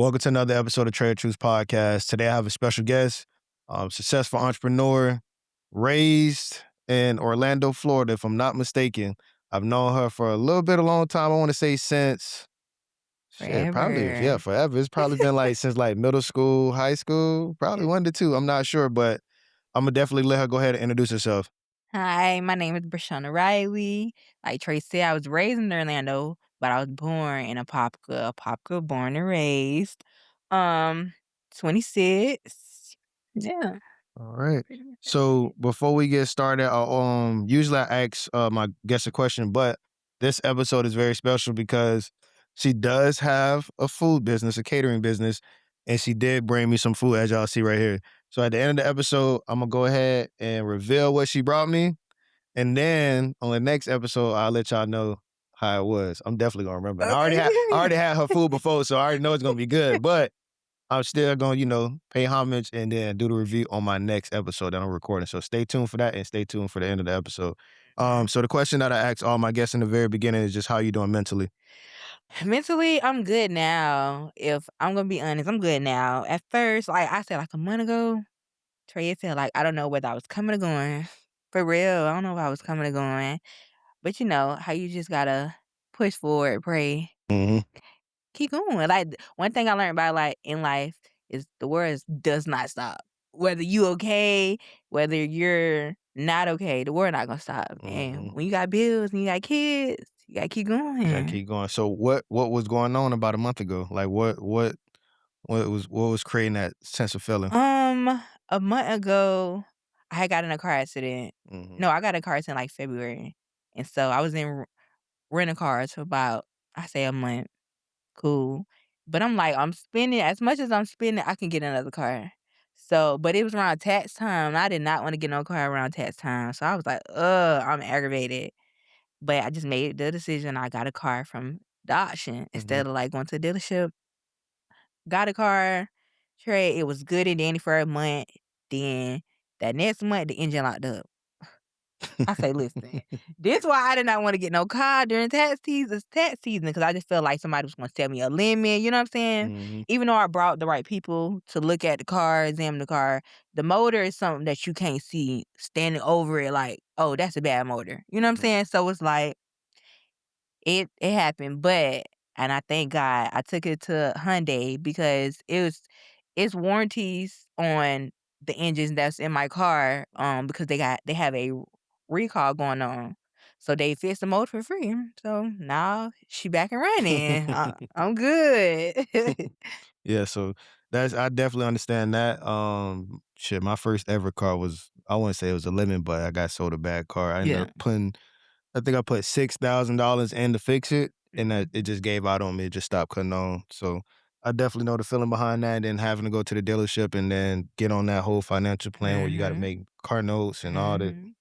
Welcome to another episode of Trade Truths Podcast. Today I have a special guest, successful entrepreneur, raised in Orlando, Florida, if I'm not mistaken. I've known her for a long time. I want to say since, Forever. forever. It's probably been since middle school, high school, probably 1 to 2. I'm not sure, but I'm going to definitely let her go ahead and introduce herself. Hi, my name is Breshauna Riley. Like Trey said, I was raised in Orlando, but I was born in Apopka, born and raised. 26. Yeah, All right. pretty much that's So it. before we get started, usually I ask my guest a question, but this episode is very special because she does have a food business, a catering business, and she did bring me some food, as y'all see right here. So at the end of the episode, I'm gonna go ahead and reveal what she brought me, and then on the next episode, I'll let y'all know how it was. I'm definitely gonna remember. And I already had her food before, so I already know it's gonna be good, but I'm still going to, pay homage and then do the review on my next episode that I'm recording. So stay tuned for that and stay tuned for the end of the episode. So the question that I asked all my guests in the very beginning is just how you doing mentally? Mentally, I'm good now. If I'm gonna be honest, I'm good now. At first, like I said, like a month ago, Trey said, like, I don't know whether I was coming or going. For real, I don't know if I was coming or going. But you know how you just gotta push forward, pray, Mm-hmm. keep going. Like one thing I learned about in life is the world does not stop. Whether you okay, whether you're not okay, the world not gonna stop. And Mm-hmm. when you got bills and you got kids, you gotta keep You gotta going. keep going. So what was going on about a month ago? Like what was creating that sense of feeling? A month ago, I had got in a car accident. Mm-hmm. No, I got in a car accident like February, and so I was in rental cars for about I say a month. Cool. But I'm like, I'm spending as much as I'm spending, I can get another car. So, but it was around tax time. And I did not want to get no car around tax time. So I was like, I'm aggravated. But I just made the decision. I got a car from the auction Mm-hmm. instead of like going to the dealership. Got a car, trade. It was good and dandy for a month. Then that next month, the engine locked up. I say, listen, this why I did not want to get no car during tax season, because I just felt like somebody was going to sell me a lemon, you know what I'm saying? Mm-hmm. Even though I brought the right people to look at the car, examine the car, the motor is something that you can't see standing over it like, oh, that's a bad motor. You know what I'm saying? So it's like, it happened, but and I thank God I took it to Hyundai because it's warranties on the engines that's in my car, because they have a recall going on. So they fixed the motor for free. So now she back and running. I'm good. Yeah, so I definitely understand that. Shit, my first ever car was, I wouldn't say it was a lemon, but I got sold a bad car. I ended Yeah. up I think I put $6,000 in to fix it, and Mhm. it just gave out on me. It just stopped cutting on. So I definitely know the feeling behind that. And then having to go to the dealership and then get on that whole financial plan where you got to Mhm. make car notes and all that. Mhm.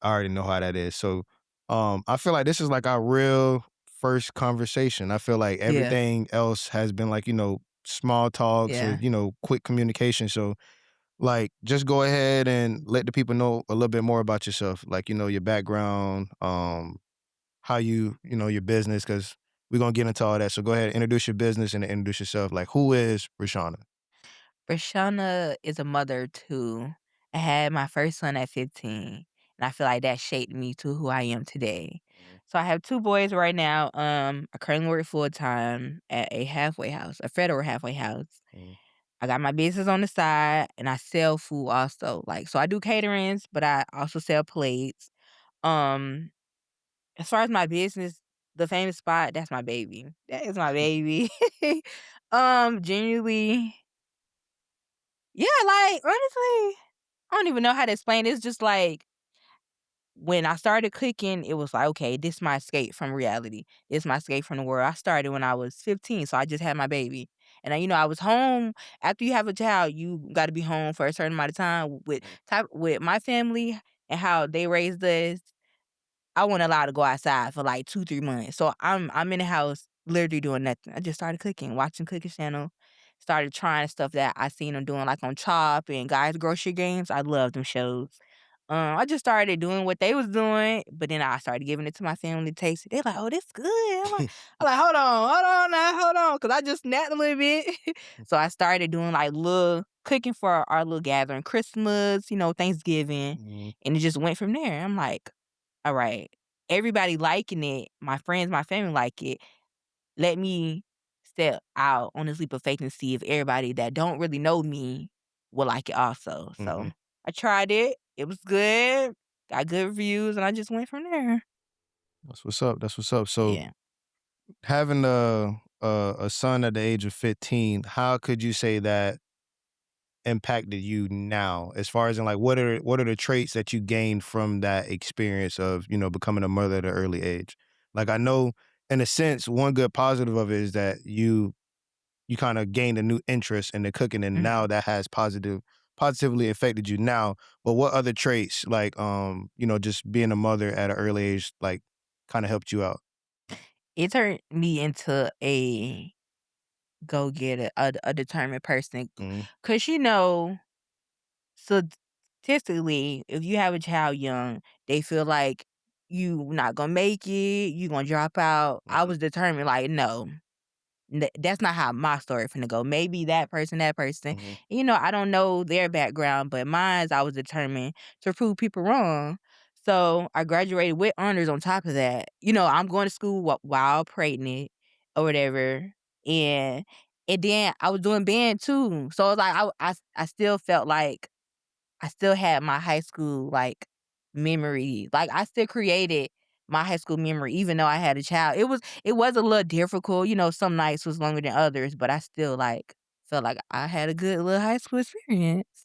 I already know how that is. So, I feel like this is like our real first conversation. I feel like Yeah. everything else has been small talks or, Yeah. quick communication. So, just go ahead and let the people know a little bit more about yourself, your background, how your business, because we're gonna get into all that. So go ahead, introduce your business and introduce yourself. Like, who is Breshauna? Breshauna is a mother too. I had my first son at 15, and I feel like that shaped me to who I am today. So I have 2 boys right now. I currently work full time at a halfway house, a federal halfway house. Mhm. I got my business on the side, and I sell food also. Like, so I do caterings, but I also sell plates. Um, as far as my business, the famous spot, that's my baby. That is my baby. Genuinely, yeah, like, honestly, I don't even know how to explain it. It's just like when I started cooking, it was like, okay, this is my escape from reality. This is my escape from the world. I started when I was 15, so I just had my baby. And I was home. After you have a child, you got to be home for a certain amount of time with my family and how they raised us. I wasn't allowed to go outside for like 2, 3 months. So I'm in the house literally doing nothing. I just started cooking, watching Cooking Channel, started trying stuff that I seen them doing like on Chop and Guys Grocery Games. I love them shows. I just started doing what they was doing, but then I started giving it to my family to taste it. They're like, "Oh, this good." I'm like, hold on now, hold on," because I just snapped a little bit. So I started doing like little cooking for our little gathering, Christmas, Thanksgiving, Mhm, and it just went from there. I'm like, all right, everybody liking it, my friends, my family like it. Let me step out on this leap of faith and see if everybody that don't really know me will like it also. So mhm. I tried it. It was good. Got good reviews, and I just went from there. That's what's up, that's what's up. So, Yeah. having a son at the age of 15, how could you say that impacted you now? As far as in, like, what are the traits that you gained from that experience of, becoming a mother at an early age? Like, I know in a sense, one good positive of it is that you kinda gained a new interest in the cooking, and now Mhm. that has positively affected you now, but what other traits, like, just being a mother at an early age, like, kinda helped you out? It turned me into a go getter, a determined person. Mhm, Cause statistically, if you have a child young, they feel like you not gonna make it, you gonna drop out. I mhm, was determined, like, no. That's not how my story finna go. Maybe that person, mhm, I don't know their background, but mine's I was determined to prove people wrong. So I graduated with honors on top of that. I'm going to school while pregnant or whatever, and then I was doing band too. So it's like I still felt like I still had my high school, like, memory. Like, I still created my high school memory even though I had a child. It was a little difficult, some nights was longer than others, but I still, like, felt like I had a good little high school experience.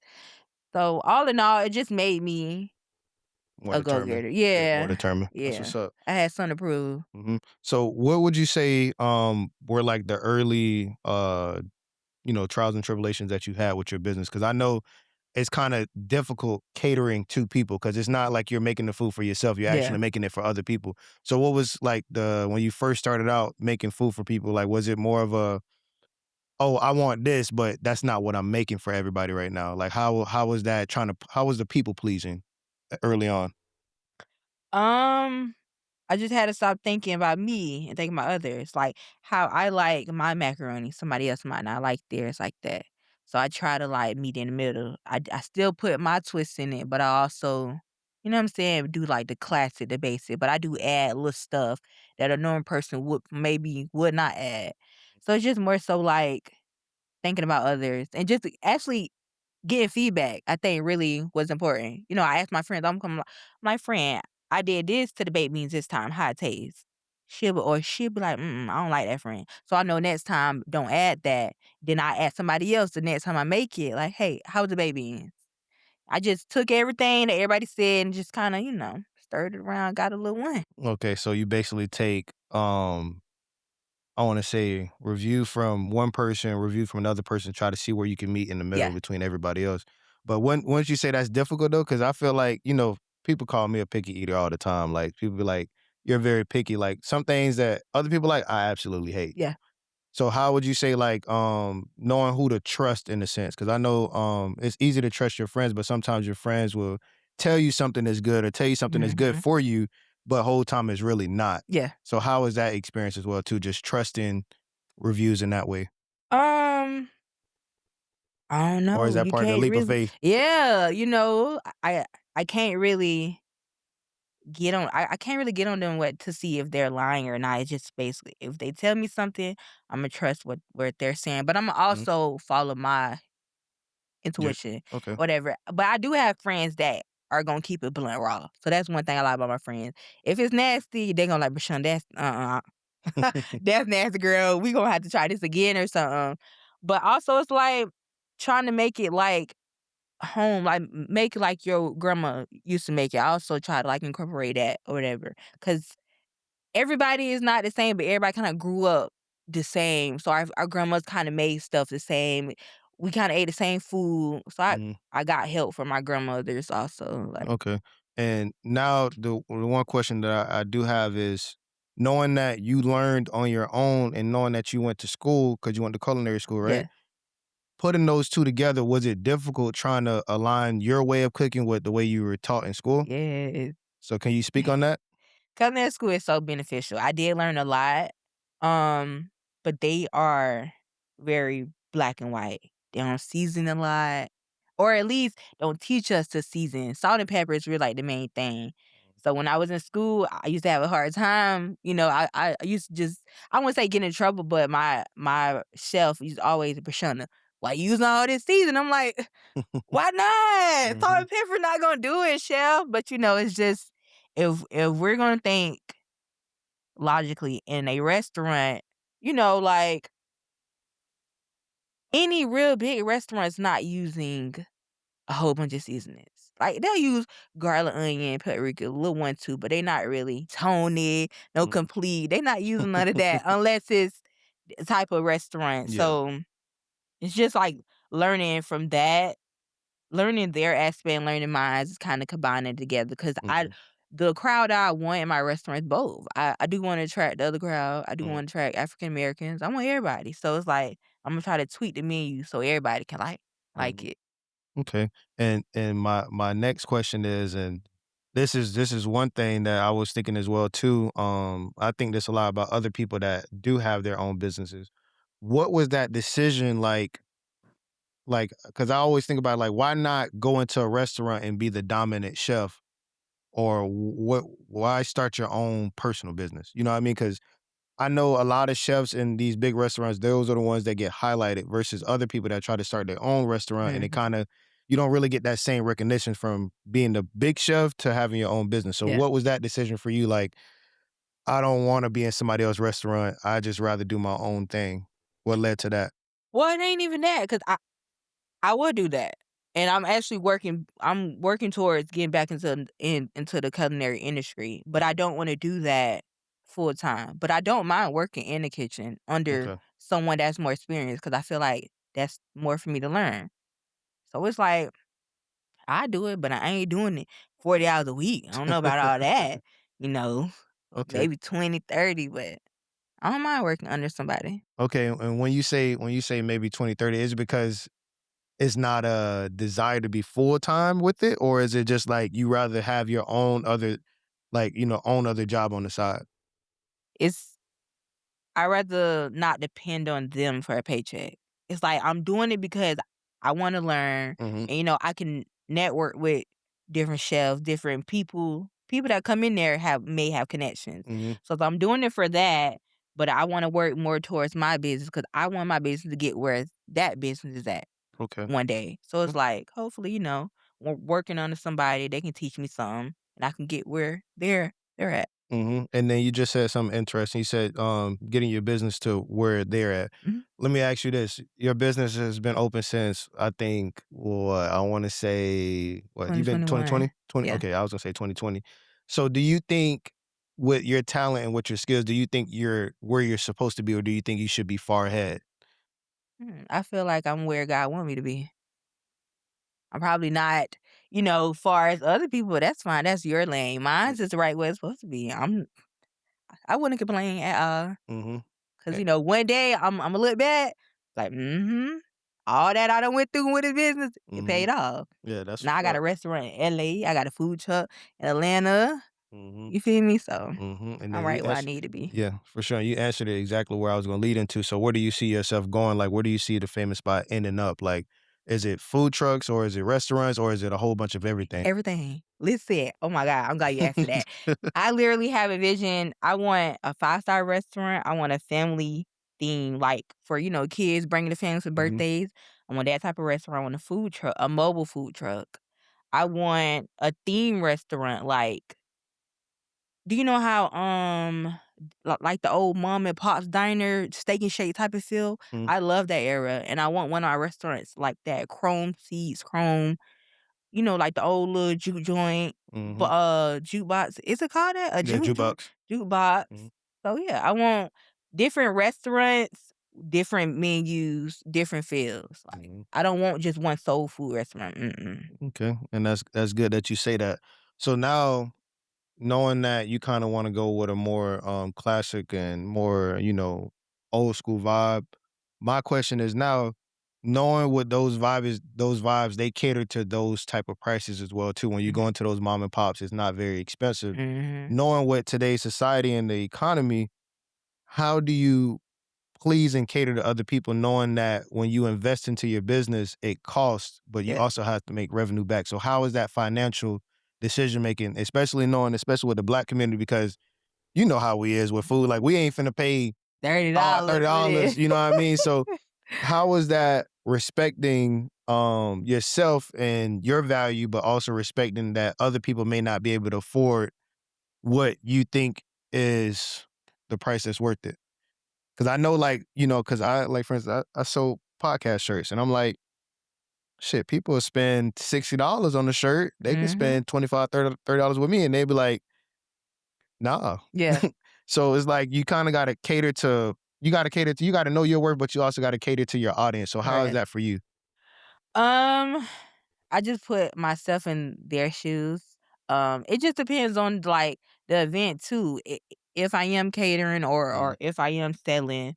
So, all in all, it just made me more a determined. go-getter. Yeah, more Yeah, determined. That's yeah. what's up. I had something to prove. Mhm. So, what would you say, were, like, the early, trials and tribulations that you had with your business? Because I know it's kinda difficult catering to people because it's not like you're making the food for yourself, you're actually Yeah. making it for other people. So what was like the when you first started out making food for people, like, was it more of a, "Oh, I want this, but that's not what I'm making for everybody right now." Like, how was that how was the people pleasing early on? Um I just had to stop thinking about me and thinking about others, like how I like my macaroni, somebody else might not like theirs like that. So I try to like meet in the middle. I still put my twist in it, but I also, what I'm saying, do like the classic, the basic, but I do add little stuff that a normal person would not add. So it's just more so like thinking about others and just actually getting feedback, I think really was important. I asked my friends, I'm coming, my friend, I did this to the baked beans this time, how it tastes. She'll be like, I don't like that, friend. So I know next time don't add that. Then I ask somebody else the next time I make it, like, hey, how's the baked beans? I just took everything that everybody said and just kind of, stirred it around, got a little one. Okay, so you basically take, I wanna say review from one person, review from another person, try to see where you can meet in the middle Yeah, between everybody else. But once you say that's difficult though, because I feel like, people call me a picky eater all the time. Like people be like, "You're very picky." Like some things that other people like, I absolutely hate. yeah. So how would you say like knowing who to trust in a sense? Because I know it's easy to trust your friends, but sometimes your friends will tell you something is good or tell you something is good Hmm. for you, but whole time is really not. Yeah. So how is that experience as well too? Just trusting reviews in that way, Um, I don't or is know. that You part of the can't leap of really, faith? yeah, I can't really I can't really get on them what to see if they're lying or not. It's just basically if they tell me something, Imma trust what they're saying, but Imma Mhm. also follow my Yeah. intuition, Okay. whatever. But I do have friends that are gonna keep it blunt raw. So that's one thing I like about my friends. If it's nasty, they gonna like, "Breshauna, that's that's nasty, girl. We gonna have to try this again or something." But also it's like trying to make it like home, like, make it like your grandma used to make it. I also try to, like, incorporate that or whatever, cause everybody is not the same, but everybody kinda grew up the same, so our grandmas kinda made stuff the same. We kinda ate the same food, so Mhm. I got help from my grandmothers also, like. Okay. And now the one question that I do have is knowing that you learned on your own and knowing that you went to school because you went to culinary school, right? Yeah. putting those 2 together, was it difficult trying to align your way of cooking with the way you were taught in school? Yes. So can you speak on that? Culinary school is so beneficial. I did learn a lot, um, but they are very black and white. They don't season a lot, or at least don't teach us to season. Salt and pepper is really like the main thing. So when I was in school, I used to have a hard time. I used to just I wouldn't say get in trouble, but my chef used to always Breshauna, why you using all this season? I'm like, why not? Salt Mhm, and pepper not gonna do it, chef. But it's just if we're gonna think logically in a restaurant, like any real big restaurant's not using a whole bunch of seasonings. Like they'll use garlic, onion, paprika, little one too, but they not really Tony, no mm. complete. They not using none of that unless it's the type of restaurant. Yeah, So it's just like learning from that, learning their aspect and learning mine is kinda combining together because mhm, the crowd I want in my restaurant is both. I do wanna attract the other crowd, I do mm, wanna attract African Americans, I want everybody, so it's like, Imma try to tweak the menu so everybody can like mhm. it. Okay. And my next question is, and this is one thing that I was thinking as well too. I think this a lot about other people that do have their own businesses. What was that decision like? Like, because I always think about like, why not go into a restaurant and be the dominant chef, or what? Why start your own personal business? You know what I mean? Because I know a lot of chefs in these big restaurants, those are the ones that get highlighted versus other people that try to start their own restaurant and it Mhm. kinda you don't really get that same recognition from being the big chef to having your own business. So Yeah. what was that decision for you? Like, I don't wanna be in somebody else's restaurant. I just rather do my own thing. What led to that? Well, it ain't even that because I would do that, and I'm working towards getting back into the culinary industry, but I don't wanna do that full time, but I don't mind working in the kitchen under Okay. someone that's more experienced because I feel like that's more for me to learn. So it's like, I do it, but I ain't doing it 40 hours a week. I don't know about all that, you know, Okay. maybe 20, 30, but I don't mind working under somebody. Okay, and when you say maybe 20, 30, is it because it's not a desire to be full-time with it, or is it just, like, you rather have your own other like, own other job on the side? It's I rather not depend on them for a paycheck. It's like I'm doing it because I wanna learn Mhm, and, I can network with different chefs, different people that come in there may have connections. mhm, So, if I'm doing it for that, but I wanna work more towards my business because I want my business to get where that business is at okay. one day. So, it's Mm, like, hopefully, working under somebody, they can teach me something, and I can get where they're at. mhm, and then you just said something interesting. You said, getting your business to where they're at. Mhm. Let me ask you this, your business has been open since, I think, what, I wanna say what, you been 2021. 2020? 20 Yeah. okay, I was gonna say 2020. So, do you think with your talent and with your skills, do you think you're where you're supposed to be, or do you think you should be far ahead? I feel like I'm where God want me to be. I'm probably not, far as other people, that's fine. That's your lane. Mm, Mine's is right where it's supposed to be. I wouldn't complain at all. mhm. Cause Eh, one day I'm a look back, like, all that I done went through with this business, it mhm. paid off. Yeah, that's Now I what's got up. a restaurant in LA. I got a food truck in Atlanta. Mhm. You feel me? So Mhm, and I'm then you right where I answer need to be. yeah, for sure, you answered it exactly where I was gonna lead into, so where do you see yourself going? Like, where do you see the famous spot ending up? Like, is it food trucks, or is it restaurants, or is it a whole bunch of everything? Everything. Listen, oh my God, I'm glad you asked me that. I literally have a vision. I want a five-star restaurant. I want a family theme, like for, kids bringing the families for Mhm, birthdays. I want that type of restaurant. I want a food truck, a mobile food truck. I want a theme restaurant. Like, do you know how like the old mom and pop's diner, steak and shake type of feel? mhm, I love that era, and I want one of our restaurants like that. Chrome seats, chrome, like the old little juke joint, mhm. but, jukebox. Is it called that? A Yeah, juke joint? jukebox. Jukebox. Mhm, So, yeah, I want different restaurants, different menus, different feels. Like, mhm. I don't want just one soul food restaurant. Mm-mm. Okay, and that's good that you say that. So now, knowing that you kinda wanna go with a more, classic and more, old school vibe, my question is now knowing what those vibes, they cater to those type of prices as well too. When you go Mhm. into those mom and pops, it's not very expensive. Mhm. Knowing what today's society and the economy, how do you please and cater to other people knowing that when you invest into your business, it costs, but you Yeah. also have to make revenue back. So how is that financial decision making, especially knowing, especially with the black community, because you know how we is with food. Like we ain't finna pay $30 for $30, this. you know what I mean? So how is that respecting yourself and your value, but also respecting that other people may not be able to afford what you think is the price that's worth it? Cause I know, like, cause I, like, for instance, I sold podcast shirts and I'm like, shit, people will spend $60 on the shirt. They can Mhm. spend 25, $30 with me and they be like, nah. Yeah. So it's like you kind of got to you got to know your worth, but you also got to cater to your audience. So how is Right. that for you? Um, I just put myself in their shoes. It just depends on like the event too. If I am catering Mhm, or if I am selling,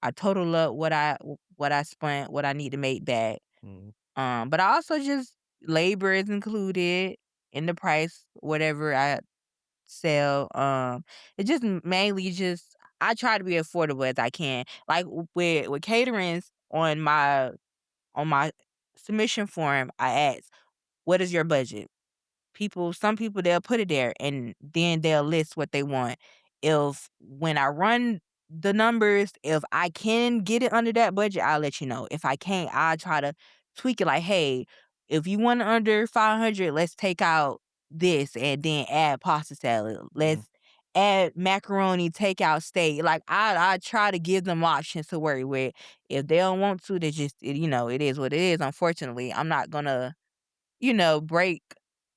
I total up what I spent, what I need to make back. mhm, But I also just labor is included in the price, whatever I sell. It just mainly just I try to be affordable as I can. Like with caterings on my submission form, I ask, "What is your budget?" Some people, they'll put it there, and then they'll list what they want. If when I run the numbers, if I can get it under that budget, I'll let you know. If I can't, I'll try to tweak it like, "Hey, if you want under 500, let's take out this and then add pasta salad. mhm, Let's add macaroni, take out steak." Like, I try to give them options to work with. If they don't want to, they just it is what it is. Unfortunately, I'm not gonna break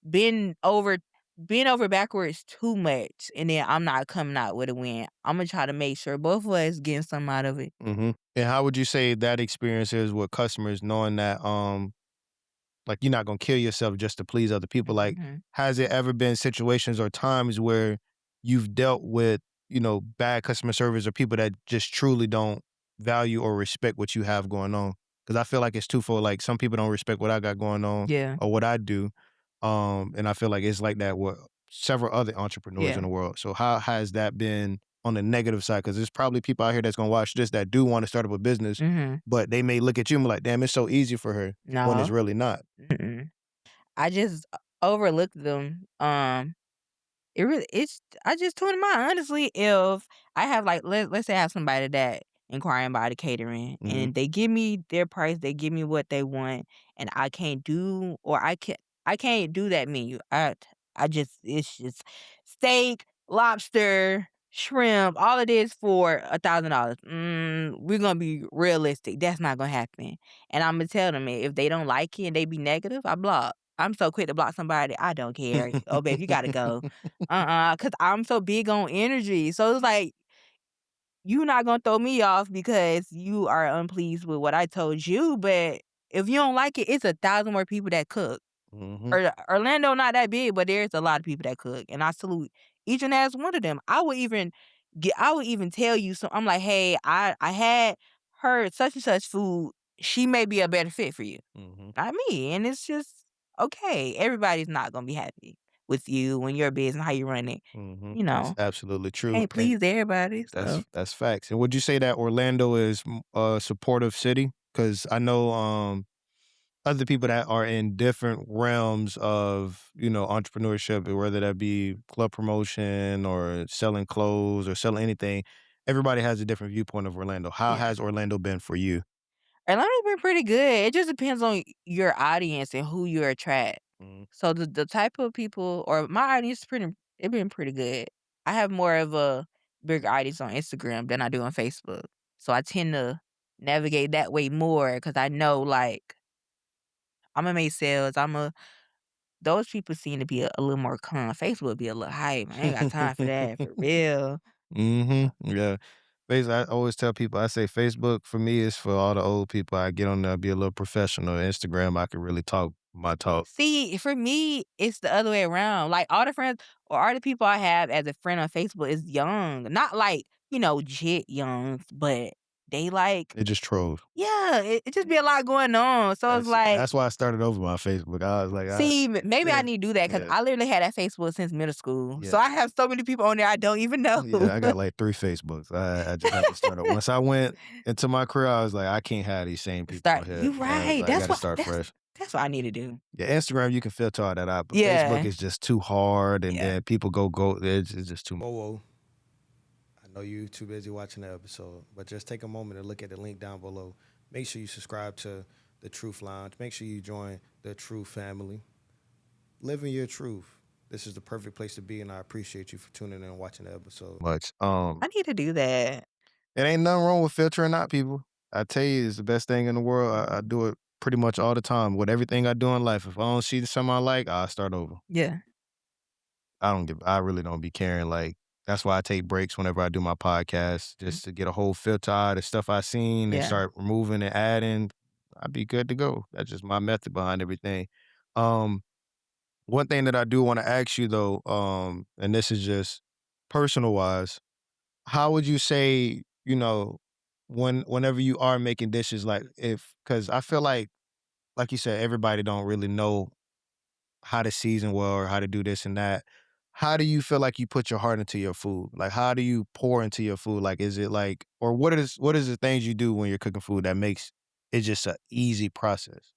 bend over bend over backwards too much, and then I'm not coming out with a win. Imma try to make sure both of us getting something out of it. mhm. And how would you say that experience is with customers knowing that like you're not gonna kill yourself just to please other people? Like, Mhm. has there ever been situations or times where you've dealt with, bad customer service or people that just truly don't value or respect what you have going on? Because I feel like it's twofold. Like some people don't respect what I got going on Yeah, or what I do. And I feel like it's like that with several other entrepreneurs in yeah. the world. So how has that been on the negative side? Because there's probably people out here that's gonna watch this that do want to start up a business, Mhm. but they may look at you and be like, damn, it's so easy for her when it's No. really not. Mm-mm. I just overlooked them. It's I just tune them out. Honestly, if I have like let's say I have somebody that inquiring about the catering Mhm, and they give me their price, they give me what they want, and I can't do that menu. I just it's just steak, lobster, shrimp, all of this for $1,000. We're gonna be realistic. That's not gonna happen. And I'm gonna tell them if they don't like it and they be negative, I block. I'm so quick to block somebody. I don't care. Oh, babe, you gotta go. Cause I'm so big on energy. So it's like, you not gonna throw me off because you are unpleased with what I told you, but if you don't like it, it's 1,000 more people that cook. mhm, Orlando not that big, but there's a lot of people that cook, and I salute each and every one of them. I would even tell you, so I'm like, "Hey, I had heard such and such food. She may be a better fit for you." mhm, Not me, and it's just okay. Everybody's not gonna be happy with you when your business, how you run it. mhm. You That's know, absolutely true, can't and please everybody, so that's facts. And would you say that Orlando is a supportive city? Because I know other people that are in different realms of entrepreneurship, whether that be club promotion or selling clothes or selling anything. Everybody has a different viewpoint of Orlando. How yeah. has Orlando been for you? Atlanta's been pretty good. It just depends on your audience and who you attract. Mhm, So the type of people or my audience is pretty it been pretty good. I have more of a bigger audience on Instagram than I do on Facebook. So I tend to navigate that way more because I know like Imma make sales. Imma those people seem to be a little more calm. Facebook be a little hype. I ain't got time for that, for real. yeah. Basically, I always tell people, I say Facebook for me is for all the old people. I get on there, be a little professional. Instagram, I can really talk my talk. See, for me, it's the other way around. Like, all the friends or all the people I have as a friend on Facebook is young. Not like, jit young, but they like, It just trolls. yeah, it just be a lot going on. So it's like, That's why I started over my Facebook. I was like, see, maybe I yeah, need to do that because yeah, I literally had that Facebook since middle school. yeah. So I have so many people on there I don't even know. Yeah, I got like 3 Facebooks. I just had to start it. Once I went into my career, I was like, I can't have these same people Start. on here. You I was right. like, I gotta start That's fresh. that's what I need to do. Yeah, Instagram, you can filter all that out, but Facebook Yeah. is just too hard, and Yeah. then people go. It's just too much. Whoa. I know you're too busy watching the episode, but just take a moment to look at the link down below. Make sure you subscribe to the Truth Lounge. Make sure you join the Truth family. Living your truth. This is the perfect place to be, and I appreciate you for tuning in and watching the episode. Much. I need to do that. It ain't nothing wrong with filtering out people. I tell you, it's the best thing in the world. I do it pretty much all the time with everything I do in life. If I don't see something I like, I'll start over. Yeah. I really don't be caring. Like, that's why I take breaks whenever I do my podcast, just to get a whole filter out of stuff I seen and Yeah. start removing and adding. I'd be good to go. That's just my method behind everything. Um, One thing that I do want to ask you though, and this is just personal wise, how would you say, whenever you are making dishes, like because I feel like you said, everybody don't really know how to season well or how to do this and that. How do you feel like you put your heart into your food? Like, how do you pour into your food? Like, is it like, or what is the things you do when you're cooking food that makes it just an easy process?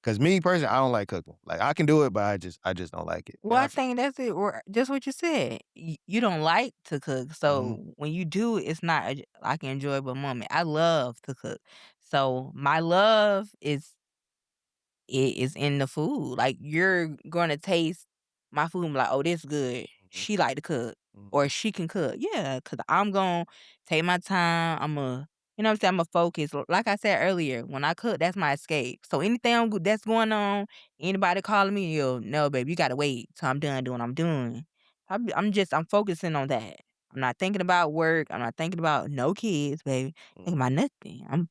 Because me personally, I don't like cooking. Like, I can do it, but I just don't like it. Well, I think that's it. Or just what you said. You don't like to cook, Mhm, so when you do, it's not like an enjoyable moment. I love to cook, so my love is in the food. Like, you're gonna taste my food and be like, "Oh, this good. mhm, She like to cook, mhm, or she can cook." Yeah, because 'cause I'm gonna take my time. Imma, you know what I'm saying, Imma focus. Like I said earlier, when I cook, that's my escape. So anything that's going on, anybody calling me, yo, "No, babe, you gotta wait till I'm done doing what I'm doing." I'm focusing on that. I'm not thinking about work. I'm not thinking about no kids, baby. Thinking about nothing. I'm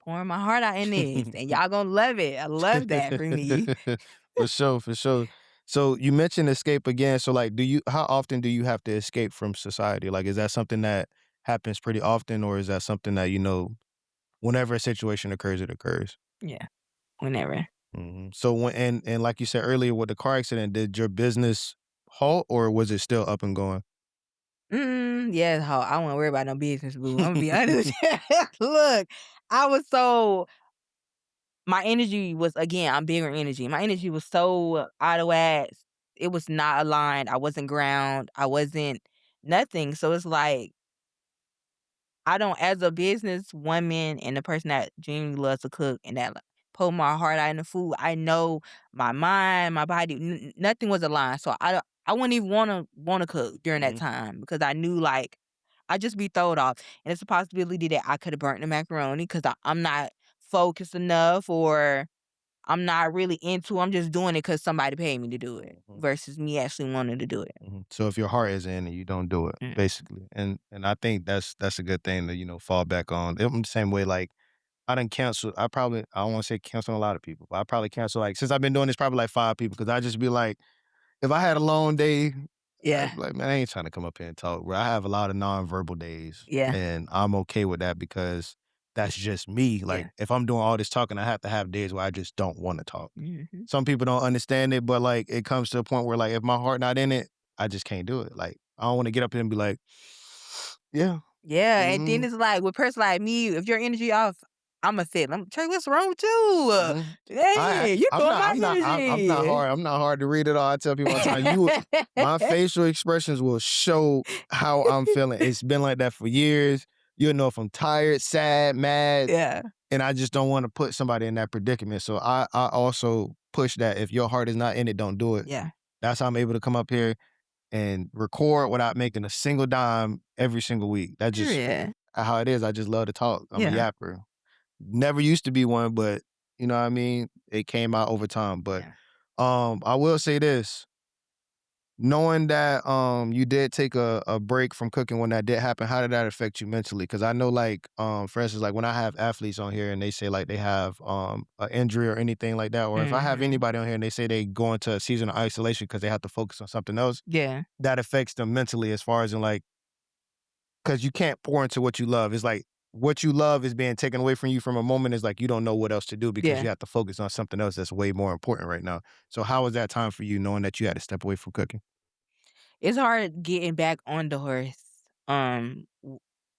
pouring my heart out in this, and mhm. y'all gonna love it. I love that for me. For sure, for sure. So you mentioned escape again. So like, how often do you have to escape from society? Like, is that something that happens pretty often, or is that something that, whenever a situation occurs, it occurs? Yeah, whenever. So and like you said earlier with the car accident, did your business halt or was it still up and going? Yeah, ho I won't worry about no business, boo. Imma be honest with you. Look, I was so my energy was, again, I'm bigger energy. My energy was so out of whack. It was not aligned. I wasn't ground. I wasn't nothing. So it's like, I don't, as a business woman and the person that genuinely loves to cook and that, like, pour my heart out in the food, I know my mind, my body, nothing was aligned. So I wouldn't even wanna cook during that Mhm, time because I knew, like, I just be throwed off. And it's a possibility that I could have burnt the macaroni because I'm not focused enough, or I'm not really into, I'm just doing it because somebody paid me to do it mhm, versus me actually wanting to do it. mhm. So if your heart is in it, you don't do it, Mm. basically. And I think that's a good thing to, fall back on. I'm the same way, like I done cancel. I don't want to say cancel a lot of people, but I probably cancel like since I've been doing this probably like 5 people because I just be like, if I had a long day, I'd Yeah, be like, man, I ain't trying to come up here and talk. Bro, I have a lot of nonverbal days, yeah, and I'm okay with that because that's just me. Like yeah. if I'm doing all this talking, I have to have days where I just don't want to talk. Mhm. Some people don't understand it, but like it comes to a point where like if my heart not in it, I just can't do it. Like I don't want to get up here and be like, yeah, Yeah, and then mm-hmm, it's like with a person like me, if your energy off, I'ma sit. I'm Trey, what's wrong with you? mm-hmm. Hey, you I'm doing not my I'm not I'm not energy. hard. I'm not hard to read at all. I tell people all the time, my facial expressions will show how I'm feeling. It's been like that for years. You'll know if I'm tired, sad, mad, Yeah, and I just don't want to put somebody in that predicament. So I also push that if your heart is not in it, don't do it. yeah. That's how I'm able to come up here and record without making a single dime every single week. That just Period. how it is. I just love to talk. I'm a Yeah, yapper. Never used to be one, but you know what I mean? It came out over time. But yeah. I will say this. Knowing that you did take a break from cooking when that did happen, how did that affect you mentally? Because I know like for instance, like when I have athletes on here and they say like they have an injury or anything like that, or if I have Mhm. anybody on here and they say they go into a season of isolation because they have to focus on something else, Yeah. that affects them mentally as far as in like because you can't pour into what you love. It's like what you love is being taken away from you from a moment is like you don't know what else to do because Yeah. you have to focus on something else that's way more important right now. So how was that time for you knowing that you had to step away from cooking? It's hard getting back on the horse.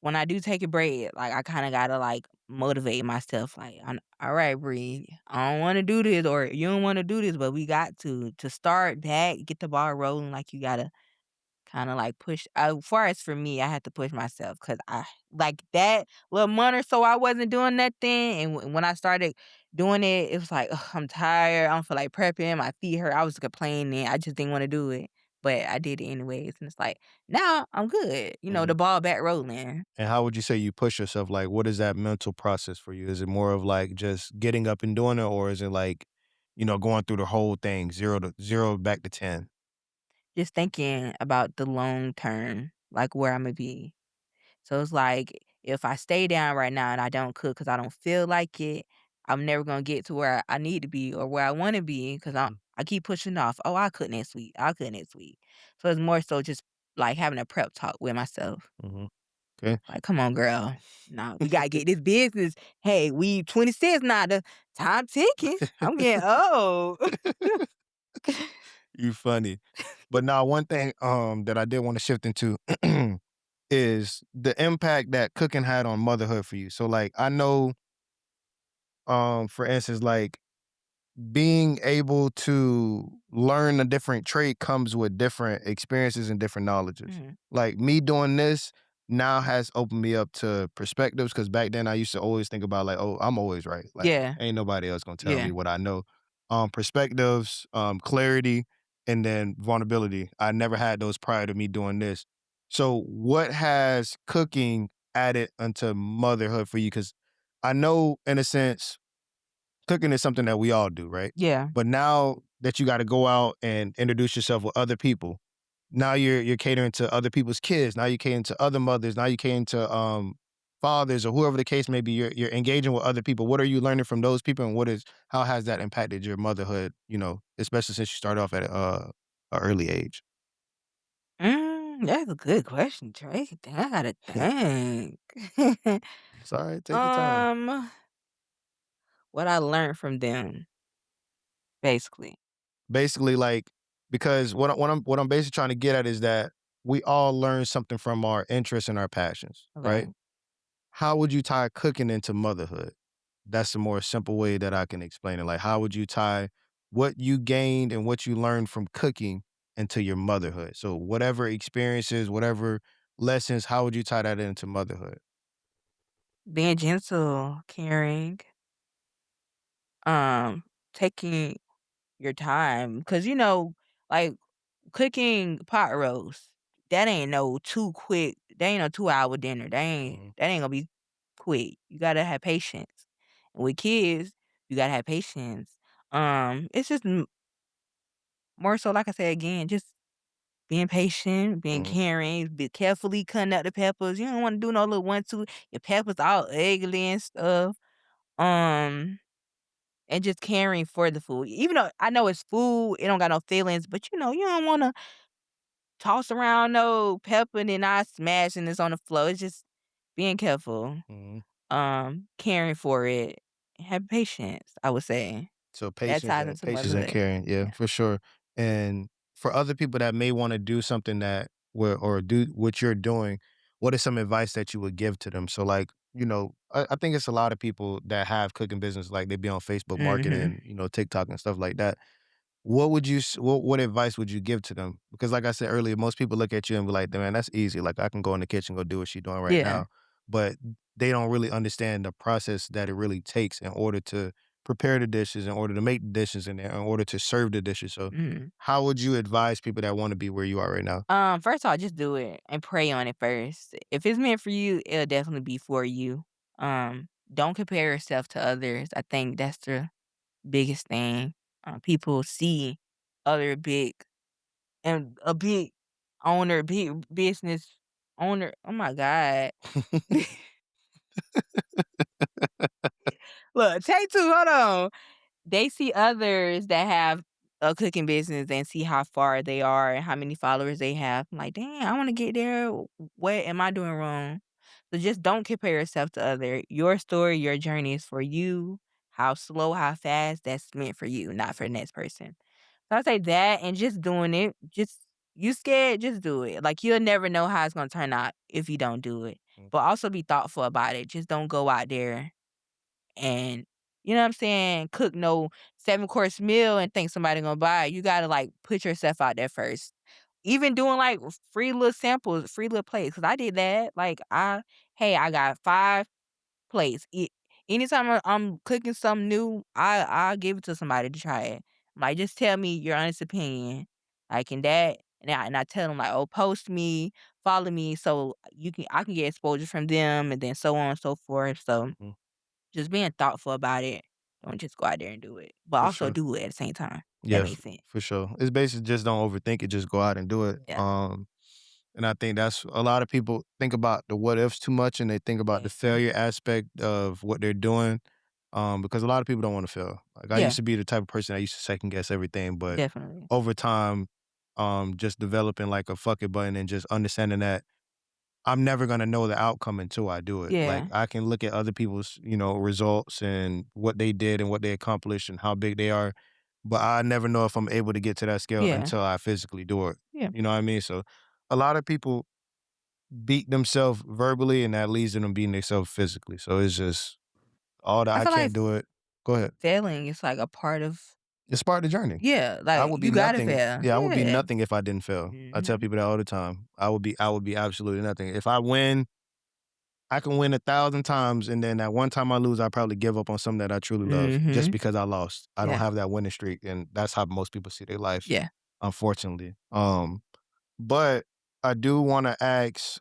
When I do take a break, like, I kinda gotta, like, motivate myself, like, "Alright, breathe. I don't wanna do this," or, "You don't wanna do this, but we got to." To start back, get the ball rolling, like, you gotta kinda, like, push far as for me, I had to push myself because I like, that little month or so I wasn't doing nothing, and when I started doing it, it was like, "Ugh, I'm tired, I don't feel like prepping, my feet hurt." I was complaining, I just didn't wanna do it, but I did it anyways, and it's like, now I'm good, Mhm. the ball back rolling. And how would you say you push yourself? Like, what is that mental process for you? Is it more of like just getting up and doing it, or is it like, going through the whole thing, zero back to 10? Just thinking about the long term, like, where Imma be. So it's like, if I stay down right now and I don't cook because I don't feel like it, I'm never gonna get to where I need to be or where I wanna be because I keep pushing off, "Oh, I'll cook next week. I'll cook next week." So it's more so just, like, having a prep talk with myself. Mm-hmm. Okay. Like, "Come on, girl. No, we gotta get this business. Hey, we 26 now, the time ticking. I'm getting old." You funny. But now one thing that I did want to shift into is the impact that cooking had on motherhood for you. So like I know for instance like being able to learn a different trait comes with different experiences and different knowledges. Mhm. Like me doing this now has opened me up to perspectives because back then I used to always think about like, oh, I'm always right. Like Yeah, ain't nobody else gonna tell me yeah. what I know. Perspectives, clarity, and then vulnerability. I never had those prior to me doing this. So what has cooking added unto motherhood for you? Because I know in a sense cooking is something that we all do, right? Yeah. But now that you gotta go out and introduce yourself with other people, now you're catering to other people's kids. Now you're catering to other mothers. Now you're catering to fathers or whoever the case may be. You're engaging with other people. What are you learning from those people, and how has that impacted your motherhood? Especially since you started off at a early age. That's a good question, Trey. Dang, I gotta think. Sorry, take your time. Um, what I learned from them, basically. Basically, like because what I'm basically trying to get at is that we all learn something from our interests and our passions, right? Okay. How would you tie cooking into motherhood? That's the more simple way that I can explain it. Like, how would you tie what you gained and what you learned from cooking into your motherhood? So, whatever experiences, whatever lessons, how would you tie that into motherhood? Being gentle, caring, um, taking your time. Cause like cooking pot roast, that ain't no too quick. That ain't no 2-hour dinner. Mhm, That ain't gonna be quick. You gotta have patience. And with kids, you gotta have patience. It's just more so, like I said again, just being patient, being mhm, caring, be carefully cutting up the peppers. You don't wanna do no little 1, 2 your peppers all ugly and stuff. Um, and just caring for the food. Even though I know it's food, it don't got no feelings, but, you don't wanna toss around no pepper and then I smash and it's on the floor. It's just being careful, mhm. caring for it, have patience, I would say. So That patience ties and into patience and motherhood. caring, yeah, Yeah. for sure. And for other people that may want to do something or do what you're doing, what is some advice that you would give to them? So like, I think it's a lot of people that have cooking business, like they be on Facebook Mhm. marketing, TikTok and stuff like that. What advice would you give to them? Because like I said earlier, most people look at you and be like, "Man, that's easy. Like I can go in the kitchen, go do what she's doing right Yeah. now." But they don't really understand the process that it really takes in order to prepare the dishes, in order to make the dishes, and in order to serve the dishes. So, Mhm. how would you advise people that want to be where you are right now? First of all, just do it and pray on it first. If it's meant for you, it'll definitely be for you. Don't compare yourself to others. I think that's the biggest thing. People see other big and a big owner, big business owner. Oh my God. Look, take two. Hold on. They see others that have a cooking business and see how far they are and how many followers they have. I'm like, dang, I want to get there. What am I doing wrong? So just don't compare yourself to other. Your story, your journey is for you. How slow, how fast, that's meant for you, not for the next person. So I say that and just doing it. Just you scared, just do it. Like you'll never know how it's gonna turn out if you don't do it. Mm. But also be thoughtful about it. Just don't go out there and you know what I'm saying, cook no 7-course meal and think somebody gonna buy it. You gotta like put yourself out there first. Even doing like free little samples, free little plates. Cause I did that. Like hey, I got 5 plates. Anytime I'm cooking something new, I'll give it to somebody to try it. Like, just tell me your honest opinion. Like, and I tell them like, oh, post me, follow me, so I can get exposure from them, and then so on and so forth. So Mhm. just being thoughtful about it. Don't just go out there and do it, but For also sure. do it at the same time. That Yeah, makes sense. for sure. It's basically just don't overthink it, just go out and do it. Yeah. And I think that's a lot of people think about the what ifs too much and they think about the Yeah. failure aspect of what they're doing. Because a lot of people don't want to fail. Like I Yeah. used to be the type of person that used to second guess everything, but Definitely. over time, just developing like a fuck it button and just understanding that I'm never gonna know the outcome until I do it. Like Yeah. I can look at other people's, results and what they did and what they accomplished and how big they are, but I never know if I'm able to get to that scale Yeah. until I physically do it. Yeah. You know what I mean? So a lot of people beat themselves verbally and that leads to them beating themselves physically. So it's just all that I I feel like can't do it. Go ahead. failing is like a part of It's part of the journey. yeah, I like, would be you gotta nothing. fail. Yeah, I would be Yeah. nothing if I didn't fail. I tell Mhm. people that all the time. I would be absolutely nothing. If I win, I can win 1,000 times, and then that one time I lose, I probably give up on something that I truly love just Mhm. because I lost. I don't Yeah. have that winning streak, and that's how most people see their life, Yeah. unfortunately. But I do want to ask,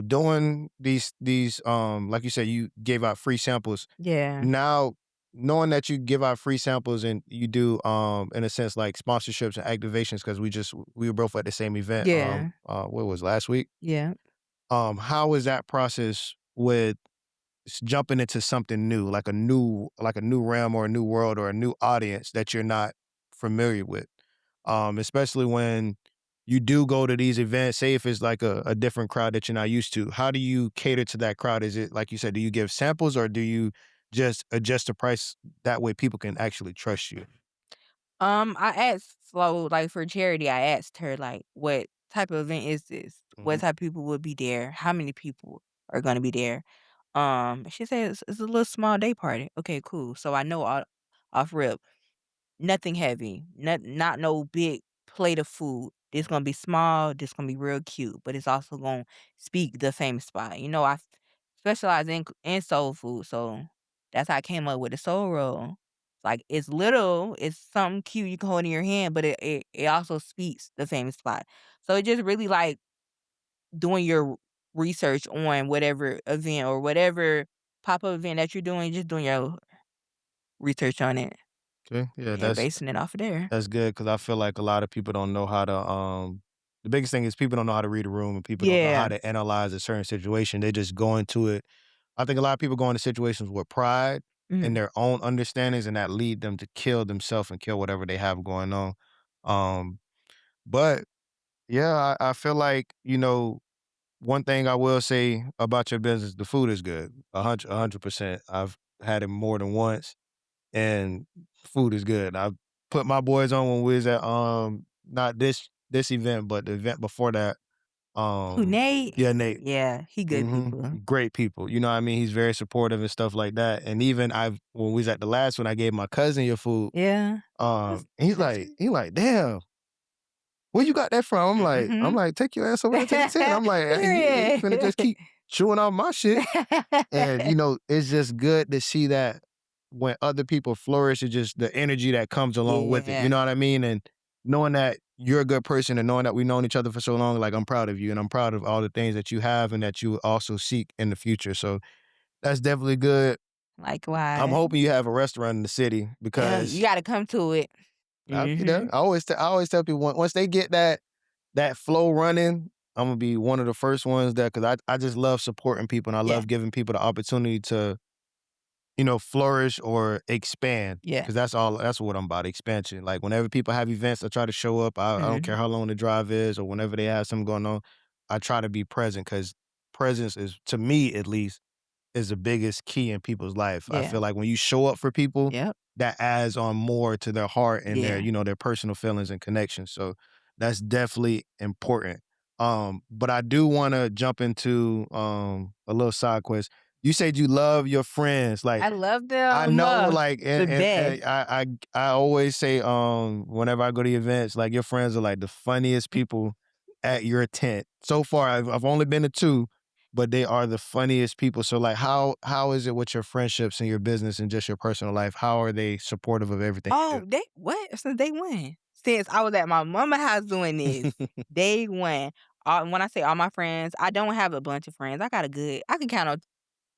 doing these, like you said, you gave out free samples. Yeah. Now, knowing that you give out free samples and you do, in a sense, like sponsorships and activations, because we were both at the same event. Yeah. What was last week? Yeah. How is that process with jumping into something new, like a new realm or a new world or a new audience that you're not familiar with? Especially when you do go to these events, say if it's like a different crowd that you're not used to, how do you cater to that crowd? Is it like you said, do you give samples or do you just adjust the price that way people can actually trust you? I asked so, like, for charity, I asked her, like, "What type of event is this? What Mhm. type of people will be there? How many people are gonna be there?" She said, "It's a little small day party." Okay, cool. So I know off rip. Nothing heavy, not no big plate of food. This gonna be small, this gonna be real cute, but it's also gonna speak the famous spot. You know, specialize in soul food, so that's how I came up with the soul roll. Like it's little, it's something cute you can hold in your hand, but it also speaks the famous spot. So it just really like doing your research on whatever event or whatever pop-up event that you're doing, just doing your research on it Okay, yeah, and that's basing it off of there. That's good because I feel like a lot of people don't know how to, the biggest thing is people don't know how to read a room and people don't know how Yeah. to analyze a certain situation. They just go into it. I think a lot of people go into situations with pride and Mhm. their own understandings, and that lead them to kill themselves and kill whatever they have going on. Um, but yeah, I feel like, one thing I will say about your business, the food is good. 100%. I've had it more than once and food is good. I put my boys on when we was at not this event, but the event before that. Who, Nate? Yeah, Nate. Yeah, he good people. Great people. You know what I mean? He's very supportive and stuff like that. And even I when we was at the last one, I gave my cousin your food. Yeah. He's That's like, damn, where you got that from? I'm Mhm. like, take your ass over there to the tent. I'm like, he ain't finna Period. just keep chewing off my shit. And, it's just good to see that when other people flourish, it's just the energy that comes along with it. You Yeah, know what I mean? And knowing that you're a good person and knowing that we've known each other for so long, like I'm proud of you and I'm proud of all the things that you have and that you also seek in the future. So that's definitely good. I'm likewise. hoping you have a restaurant in the city Yeah, you because gotta come to it. I'll be there. Mhm. I always tell people once they get that flow running, I'm gonna be one of the first ones that because I just love supporting people and I Yeah, love giving people the opportunity to flourish or expand. yeah. Cause that's what I'm about, expansion. Like whenever people have events, I try to show up. I don't care Mhm. how long the drive is or whenever they have something going on, I try to be present because presence is, to me at least, is the biggest key in people's life. I Yeah. feel like when you show up for people, Yep. that adds on more to their heart and their, Yeah. their personal feelings and connections. So that's definitely important. But I do want to jump into a little side quest. You said you love your friends. Like I love I them. know, like, The and best. I always say, whenever I go to events, like your friends are like the funniest people at your tent. So far, I've only been to two, but they are the funniest people. So, like, how is it with your friendships and your business and just your personal life? How are they supportive of everything you Oh, they what? Since day one. Since I was at my mama house doing this. do? Day one. When I say all my friends, I don't have a bunch of friends. I can count on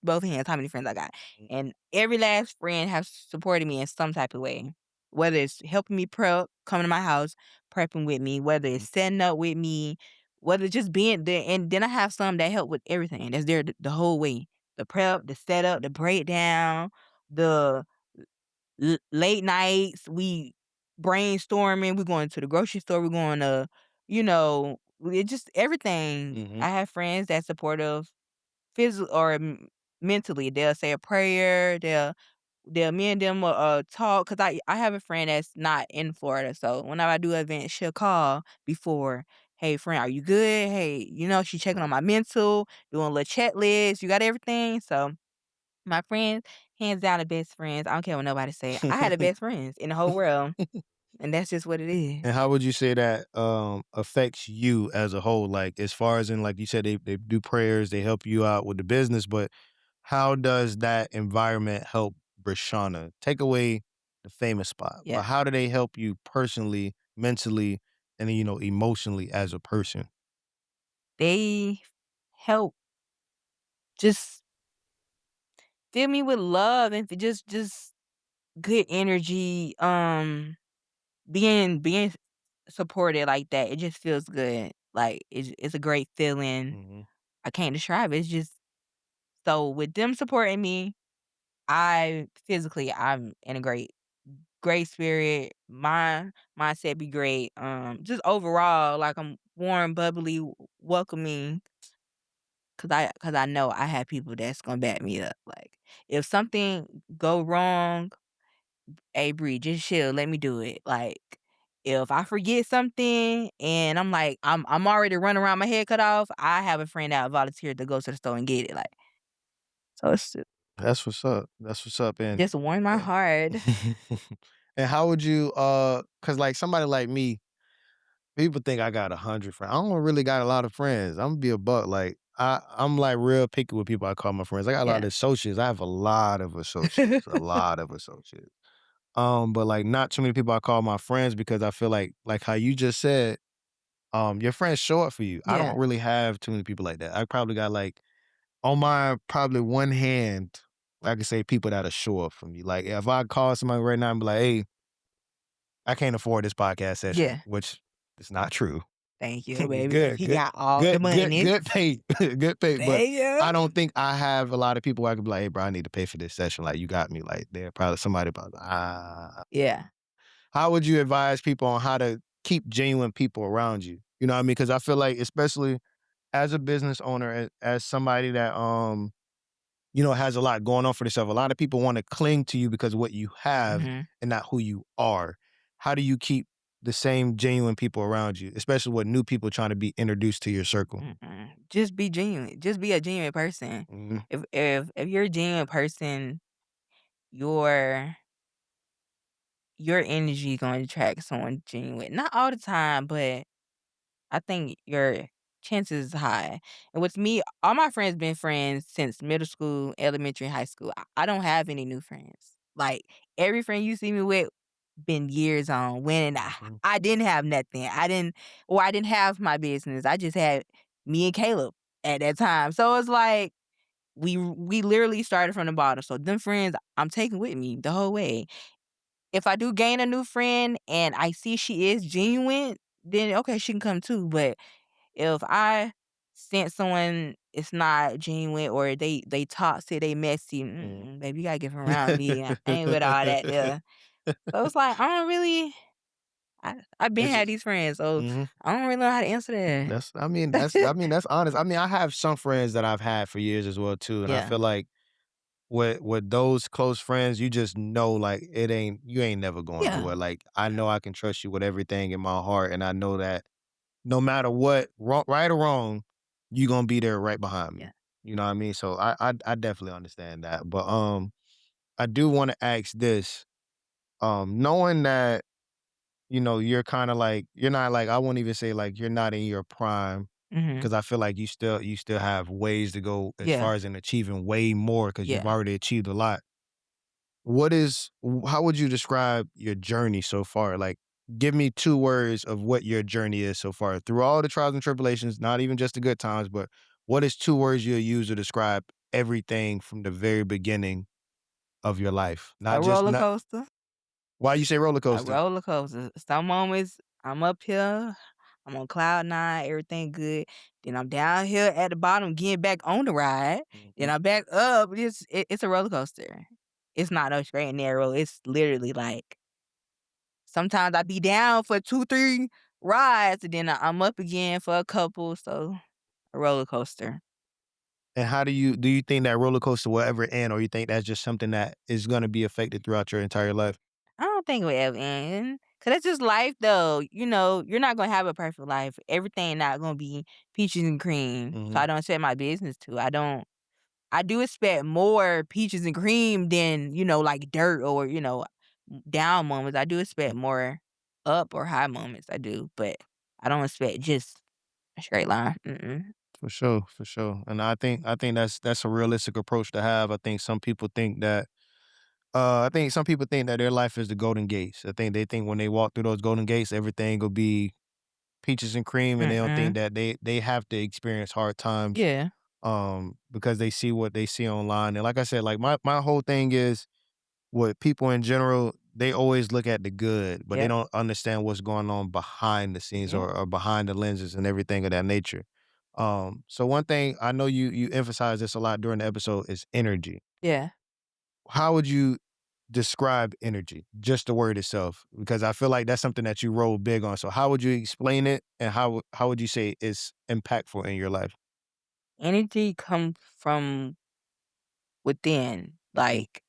both hands how many friends I got. And every last friend has supported me in some type of way. Whether it's helping me prep, coming to my house, prepping with me, whether it's setting up with me, whether it's just being there. And then I have some that help with everything. That's there the whole way. The prep, the setup, the breakdown, the late nights, we brainstorming, we going to the grocery store, we're going to, it just everything. Mhm, I have friends that supportive physical or mentally. They'll say a prayer. They'll me and them talk because I have a friend that's not in Florida. So whenever I do an event, she'll call before. Hey friend, are you good? Hey, she checking on my mental, doing a little checklist. You got everything. So my friends, hands down, the best friends. I don't care what nobody say. I had the mhm. best friends in the whole world, and that's just what it is. And how would you say that affects you as a whole? Like as far as in like you said, they do prayers, they help you out with the business, but how does that environment help Breshauna? Take away the famous spot, but Yeah, how do they help you personally, mentally, and then, emotionally as a person? they help just fill me with love and just good energy. Being supported like that, it just feels good. Like it's a great feeling. Mhm. I can't describe it. It's just so with them supporting me, I'm in a great spirit. My mindset be great. Just overall, like I'm warm, bubbly, welcoming. Cause I know I have people that's gonna back me up. Like if something go wrong, hey Bree, just chill, let me do it. Like if I forget something and I'm already running around my head cut off, I have a friend that volunteered to go to the store and get it. Like so it's That's what's up. That's what's up. just warm my And heart. and how would you cause like somebody like me, people think I got 100 friends. I don't really got a lot of friends. I'm gonna be a buck. Like I'm like real picky with people I call my friends. I got a lot Yeah. of associates. I have a lot of associates. A lot of associates. But like not too many people I call my friends because I feel like how you just said, your friends show up for you. I don't Yeah. really have too many people like that. I probably got like on my probably one hand, I could say people that'll show up for me. Like if I call somebody right now and be like, hey, I can't afford this podcast session, Yeah. which is not true. Thank you, baby, because Good, he good, got all the good, good, money. good pay, good pay. But Thank you. I don't think I have a lot of people where I could be like, "Hey, bro, I need to pay for this session." Like, you got me. Like, there probably somebody about, Yeah. how would you advise people on how to keep genuine people around you? You know what I mean? Because I feel like, especially as a business owner, as somebody that has a lot going on for themselves. A lot of people want to cling to you because of what you have Mhm. and not who you are. How do you keep the same genuine people around you, especially with new people trying to be introduced to your circle? Mm-mm. Just be genuine. Just be a genuine person. Mhm, If you're a genuine person, your your energy is going to attract someone genuine. Not all the time, but I think your chances is high. And with me, all my friends been friends since middle school, elementary, high school. I don't have any new friends. Like every friend you see me with been years on when mhm. I didn't have nothing. I didn't have my business. I just had me and Caleb at that time. So it's like we literally started from the bottom. So them friends I'm taking with me the whole way. If I do gain a new friend and I see she is genuine, then okay, she can come too. But if I sense someone is not genuine or they toxic, they messy, Mhm. baby, you gotta get from around me. I ain't with all that there. So it's like I don't really. I been It's had just these friends, so mhm. I don't really know how to answer that. That's honest. I mean, I have some friends that I've had for years as well too, and I Yeah. feel like with those close friends, you just know like you ain't never going Yeah. nowhere. Like I know I can trust you with everything in my heart, and I know that no matter what, right or wrong, you gonna be there right behind me. Yeah. You know what I mean? So I definitely understand that. But I do want to ask this. Knowing that, you're kind of like you're not like I won't even say like you're not in your prime Mhm. because I feel like you still have ways to go as Yeah. far as in achieving way more because you've Yeah. already achieved a lot. How would you describe your journey so far? Like, give me 2 words of what your journey is so far through all the trials and tribulations, not even just the good times, but what is 2 words you'll use to describe everything from the very beginning of your life? A Not just roller not coaster. why you say roller A coaster? roller coaster. Some moments I'm up here, I'm on cloud nine, everything good. Then I'm down here at the bottom getting back on the ride. Then Mhm. I'm back up. It's a roller coaster. It's not no straight and narrow. It's literally like sometimes I be down for 2, 3 rides, and then I'm up again for a couple. So a roller coaster. And how do you think that roller coaster will ever end, or you think that's just something that is gonna be affected throughout your entire life? I don't think it will ever end. Cause that's just life though. You're not gonna have a perfect life. Everything not gonna be peaches and cream. So Mhm. I don't expect my business to. I do expect more peaches and cream than, like dirt or, down moments. I do expect more up or high moments. I do, but I don't expect just a straight line. Mm-mm. For sure, for sure. And I think that's a realistic approach to have. I think some people think that their life is the golden gates. I think they think when they walk through those golden gates, everything will be peaches and cream, and they don't think Mm-mm. that they have to experience hard times Yeah. because they see what they see online. And like I said, like my whole thing is with people in general, they always look at the good, but they Yep. don't understand what's going on behind the scenes Yep. or behind the lenses and everything of that nature. So one thing I know you emphasize this a lot during the episode is energy. Yeah. How would you describe energy? Just the word itself, because I feel like that's something that you roll big on. So how would you explain it, and how would you say it's impactful in your life? Energy comes from within. Mhm, Like,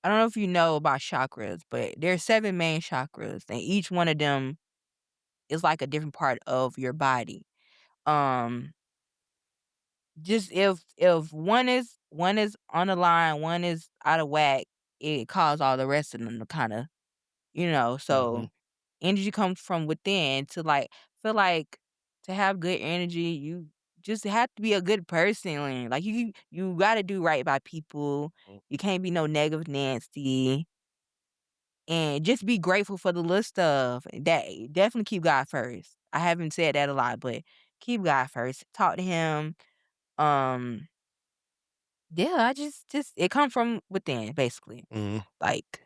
I don't know if you know about chakras, but there's 7 main chakras, and each one of them is like a different part of your body. Um, just if one is on the line, one is out of whack, it cause all the rest of them to kinda, mhm, so energy comes from within to like feel like to have good energy, you just have to be a good person. Like you gotta do right by people. mhm, You can't be no negative Nancy. And just be grateful for the little stuff. That definitely keep God first. I haven't said that a lot, but keep God first. Talk to him. Um, yeah, I just it come from within, basically. mhm. Like,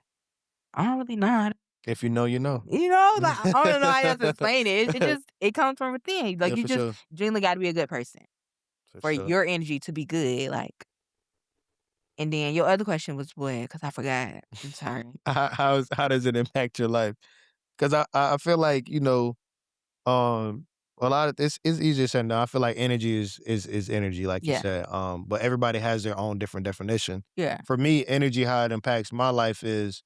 I don't really know how to, If you know, you know. like, I don't know how else to explain it. It just it comes from within. Like Yeah, you for just sure, genuinely gotta be a good person for for sure. your energy to be good. Like, and then your other question was what? Because I forgot. I'm sorry. How does it impact your life? Because I feel like a lot of this is easier said than done. I feel like energy is energy, like you Yeah. said. But everybody has their own different definition. Yeah. For me, energy, how it impacts my life is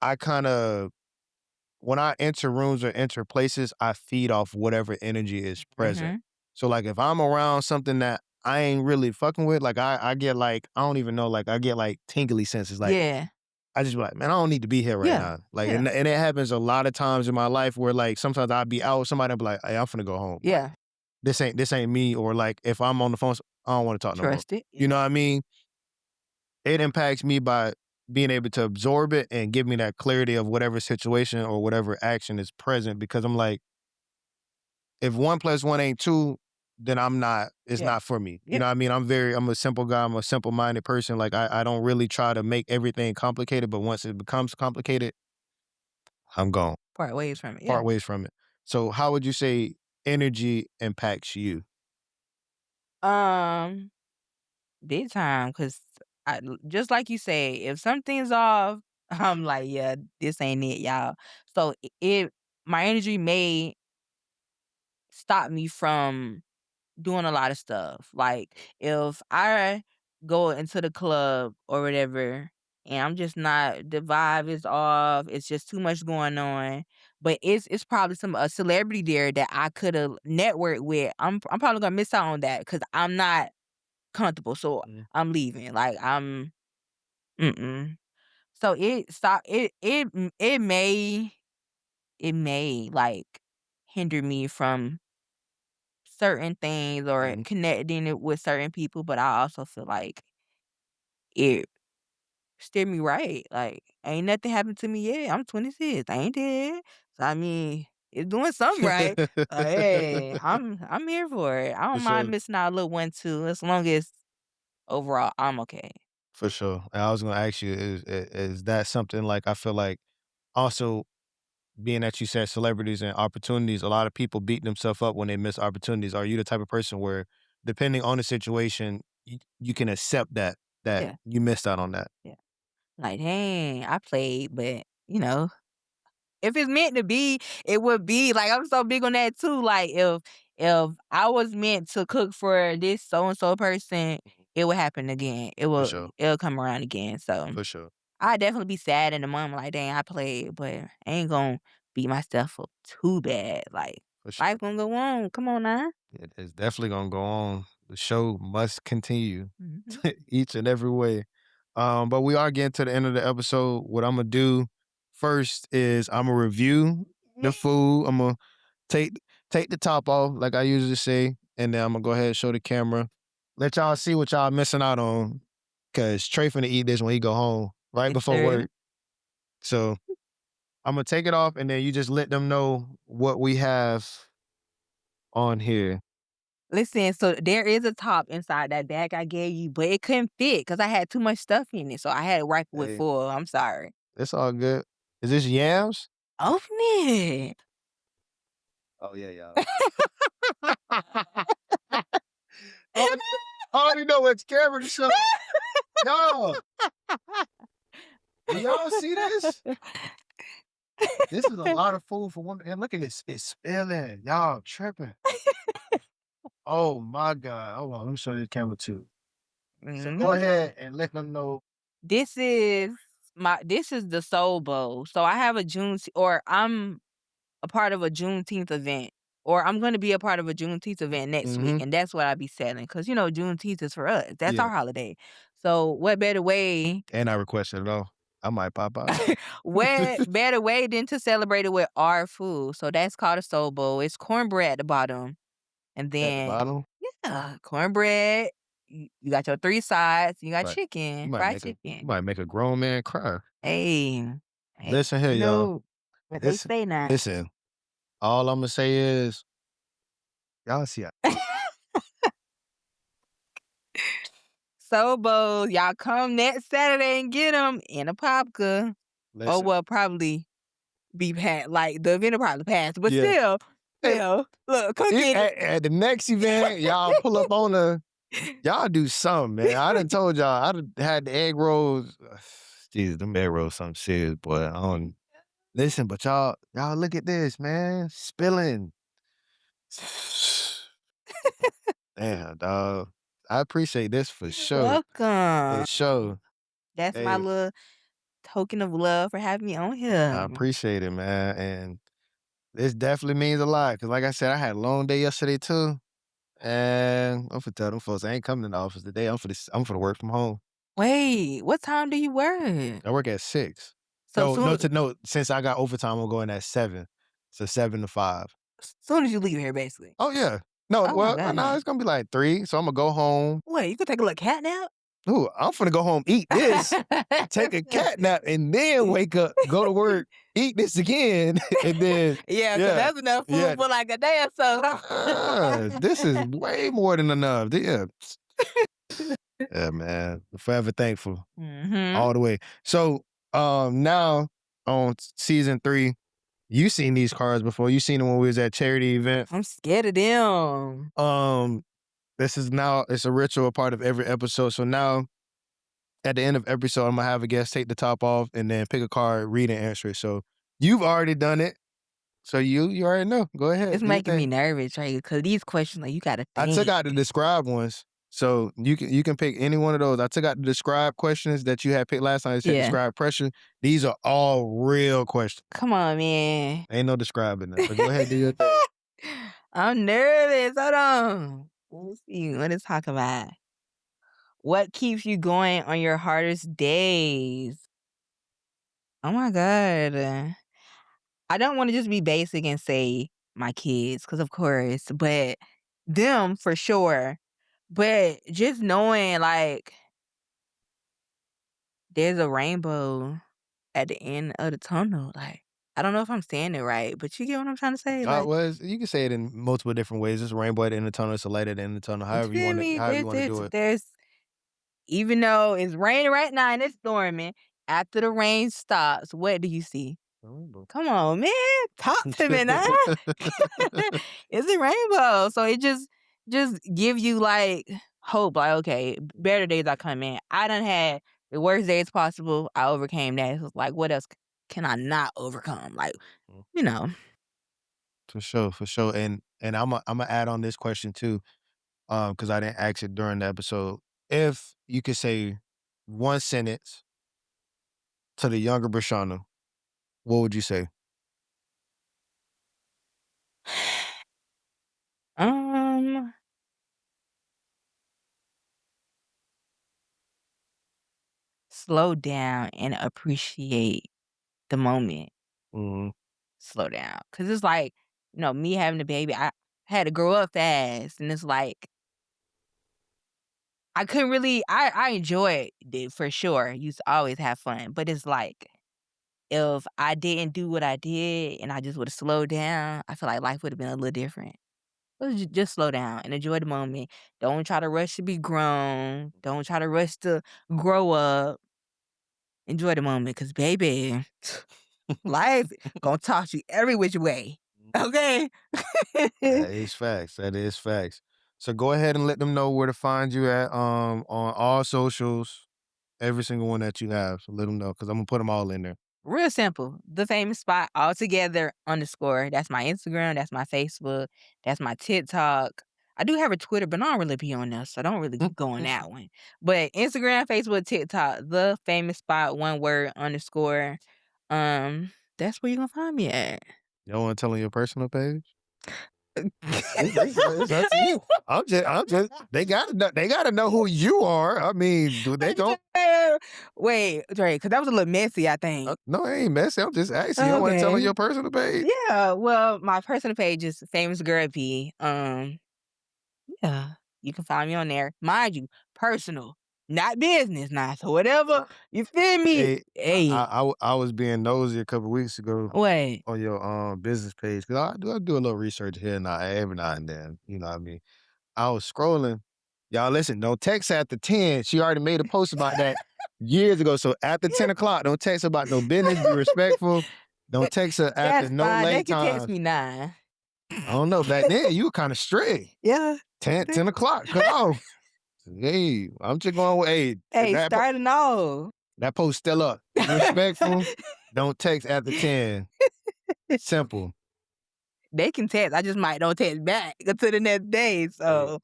I kind of when I enter rooms or enter places, I feed off whatever energy is present. Mhm. So like if I'm around something that I ain't really fucking with, like I get like I don't even know, like I get like tingly senses, like Yeah. I just be like, man, I don't need to be here right Yeah. now. Like, Yeah. and it happens a lot of times in my life where like sometimes I'll be out, somebody will be like, hey, I'm finna go home. Like, Yeah. this ain't me. Or like if I'm on the phone, I don't want to talk no more. Trust it. You Yeah. know what I mean? It impacts me by being able to absorb it and give me that clarity of whatever situation or whatever action is present. Because I'm like, if 1 + 1 ain't 2, then it's Yeah. not for me. You Yep. know what I mean? I'm a simple guy. I'm a simple minded person. Like I don't really try to make everything complicated, but once it becomes complicated, I'm gone. Part ways from it. Yeah. Part ways from it. So how would you say energy impacts you? Um, big time, cause just like you say, if something's off, I'm like, yeah, this ain't it, y'all. So my energy may stop me from doing a lot of stuff. Like if I go into the club or whatever and I'm just not the vibe is off, it's just too much going on. But it's probably some a celebrity there that I could have networked with. I'm probably gonna miss out on that because I'm not comfortable. So Mm. I'm leaving. Like I'm mm-mm. So it may like hinder me from certain things or Mhm. connecting it with certain people, but I also feel like it steered me right. Like, ain't nothing happened to me yet. I'm 26. I ain't dead. So I mean, it's doing something right. Hey, I'm here for it. I For don't mind sure. missing out a little one too, as long as overall I'm okay. For sure. And I was gonna ask you, is that something like I feel like also being that you said celebrities and opportunities, a lot of people beat themselves up when they miss opportunities. Are you the type of person where, depending on the situation, you can accept that Yeah, you missed out on that? yeah. Like, dang, I played, but if it's meant to be, it would be. Like, I'm so big on that too. Like, if I was meant to cook for this so and so person, it would happen again. For sure. It'll come around again. So For sure. I definitely be sad in the moment, like, dang, I played, but I ain't gonna beat myself up too bad. Like, For sure. life gonna go on. Come on now. It's definitely gonna go on. The show must continue Mhm. each and every way. But we are getting to the end of the episode. What I'm gonna do first is I'm gonna review the food. I'm gonna take take the top off, like I usually say, and then I'm gonna go ahead and show the camera. Let y'all see what y'all missing out on. Cause Trey finna eat this when he go home, right Yes, before sir. work. So I'm gonna take it off and then you just let them know what we have on here. Listen, so there is a top inside that bag I gave you, but it couldn't fit because I had too much stuff in it, so I had to wipe it with Hey, full. I'm sorry. it's all good. Is this yams? Open it. Oh yeah, y'all. I already I already know what's camera to show. Y'all, do y'all see this? This is a lot of food for one. And look at this, it's spilling. Y'all tripping. Oh my God. Hold on, let me show you the camera too. So go Mhm. ahead and let them know. This is this is the Soul Bowl. So I have a I'm a part of a Juneteenth event, or I'm gonna be a part of a Juneteenth event next week, Mm-hmm. and that's what I be selling because Juneteenth is for us. That's Yeah. our holiday. So what better way? And I requested it all. I might pop out. What better way than to celebrate it with our food? So that's called a Soul Bowl. It's cornbread at the bottom, and At the then bottom. yeah, cornbread. You got your three sides. You got Right. chicken, fried You chicken. might make a grown man cry. Hey, hey, Listen here, y'all. what they Listen, say now. listen. All I'm gonna say is y'all see. Soul Bowls, y'all come next Saturday and get them in a popka. Or Listen. will probably be passed. Like the event will probably pass, but Yeah. Hey, look, come it, get it. at the next event, y'all pull up on the. Y'all do something, man. I done told y'all. I done had the egg rolls. Jesus, them egg rolls something serious, boy. I don't listen, but y'all look at this, man. Spilling. Damn, dog. I appreciate this for sure. For Welcome. sure. That's my Hey, little token of love for having me on I here. appreciate it, man. And this definitely means a lot. Cause like I said, I had a long day yesterday too. And I'm for tell them folks I ain't coming to the office today. I'm for the work from home. Wait, what time do you work? I work at 6. So soon, No, since I got overtime, I'm going at 7. So 7 to 5. soon as you leave here, basically. Oh yeah. No, Oh my well, no, god. it's gonna be like 3. So I'm gonna go home. Wait, you could take a little cat nap? Ooh, I'm finna go home, eat this, take a cat nap, and then wake up, go to work, eat this again, and then Yeah, cause yeah, that's enough yeah. food for like a day or so. This is way more than enough. Yeah. Yeah, man. Forever thankful. Mhm. All the way. So now on season 3, you seen these cars before. You seen them when we was at charity event. I'm scared of them. This is now it's a ritual part of every episode. So now at the end of episode, I'm gonna have a guest take the top off and then pick a card, read and answer it. So you've already done it. So you already know. Go ahead, It's do your making me thing. nervous, right? Because these questions, like, you gotta I took think. out the describe ones. So you can pick any one of those. I took out the describe questions that you had picked last time. It said Yeah. describe pressure. These are all real questions. Come on, man. Ain't no describing them. But go ahead, do your thing. I'm nervous. Hold on. Let's see. What is talk about? What keeps you going on your hardest days? Oh my God. I don't want to just be basic and say my kids, because of course, but them for sure. But just knowing like there's a rainbow at the end of the tunnel. Like, I don't know if I'm saying it right, but you get what I'm trying to say? Like, Was you can say it in multiple different ways. It's a rainbow at the end of the tunnel. It's a light at the end of the tunnel. you However you feel want it. me? However you want to do it. There's even though it's raining right now and it's storming, after the rain stops, what do you see? A rainbow. Come on, man. Talk to me now. It's a rainbow. So it just give you like hope, like, okay, better days are coming. I done had the worst days possible. I overcame that. It's like, what else can I not overcome? Like, you know. For sure, for sure. And I'm gonna add on this question too, because I didn't ask it during the episode. If you could say one sentence to the younger Breshauna, what would you say? Um, slow down and appreciate the moment. Mhm. Slow down. Cause it's like, me having a baby, I had to grow up fast. And it's like, I couldn't really, I enjoyed it for sure. Used to always have fun. But it's like, if I didn't do what I did and I just would have slowed down, I feel like life would have been a little different. Just slow down and enjoy the moment. Don't try to rush to be grown. Don't try to rush to grow up. Enjoy the moment, cause baby, life gonna toss you every which way. Okay? That is facts. That is facts. So go ahead and let them know where to find you at on all socials, every single one that you have. So let them know because I'm gonna put them all in there. Real simple. The famous spot all together _ That's my Instagram. That's my Facebook. That's my TikTok. I do have a Twitter, but I don't really be on there, so I don't really go on that one. But Instagram, Facebook, TikTok, the famous spot, one word _ That's where you gonna find me at. You don't want to tell them your personal page? It's up to you. I'm just. They gotta know who you are. I mean, do they don't? Wait, Dre, because that was a little messy, I think. No, it ain't messy. I'm just asking. You don't want to tell them Okay. your personal page? Yeah, well, my personal page is Famous Girl P. Yeah, you can find me on there. Mind you, personal, not business now. So whatever, you feel me? Hey, Hey, I was being nosy a couple weeks ago wait. on your business page because I do a little research here and now every now and then. You know what I mean? I was scrolling. Y'all listen, don't text after 10. She already made a post about that years ago. So after 10 o'clock, don't text her about no business. Be respectful. Don't text her after That's no fine. They late can text times. me now. I don't know. Back then, you were kind of strict. Yeah. 10 o'clock. Come on. Hey, I'm just going with, Hey, that, starting off. that post still up. Be respectful. Don't text after 10. Simple. They can text. I just might don't text back until the next day. So,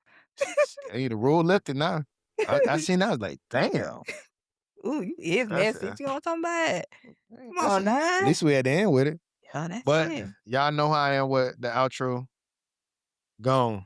Hey, the rule lifted now. I seen that. I was like, damn. ooh, you is That's messy. it. You know what I'm talking about? Come on Listen, now. at least we had to end with it. Yeah, that's But it. y'all know how I am with the outro. Gone.